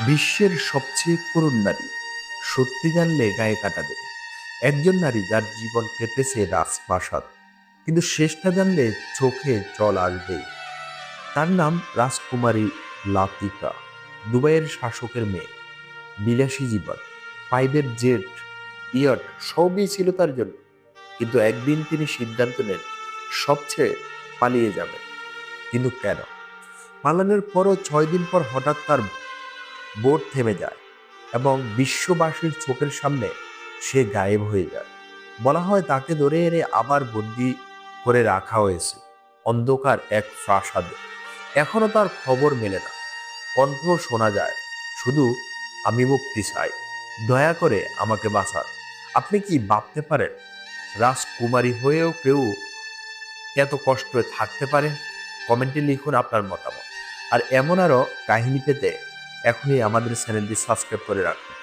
বিশ্বের সবচেয়ে করুণ নারী, সত্যি জানলে গায়ে কাটা দেবে। একজন নারী যার জীবন কেটেছে রাজপ্রাসাদ, কিন্তু শেষটা জানলে চোখে জল আসবেই। তার নাম রাজকুমারী লাতিফা। দুবাইয়ের শাসকের মেয়ে, বিলাসী জীবন, প্রাইভেট জেট, ইয়ট সবই ছিল তার জন্য। কিন্তু একদিন তিনি সিদ্ধান্ত নেন সব ছেড়ে পালিয়ে যাবেন। কিন্তু কেন? পালানোর পরও 6 দিন পর হঠাৎ তার বোট থেমে যায় এবং বিশ্ববাসীর চোখের সামনে সে গায়েব হয়ে যায়। বলা হয় তাকে ধরে এনে আবার বন্দি করে রাখা হয়েছে অন্ধকার এক প্রাসাদে। এখনো তার খবর মেলে না, কণ্ঠ শোনা যায় শুধু, আমি মুক্তি চাই, দয়া করে আমাকে বাঁচান। আপনি কি ভাবতে পারেন রাজকুমারী হয়েও কেউ এত কষ্টে থাকতে পারে? কমেন্টে লিখুন আপনার মতামত। আর এমন আরো কাহিনী পেতে এখনই আমাদের চ্যানেলটি সাবস্ক্রাইব করে রাখুন।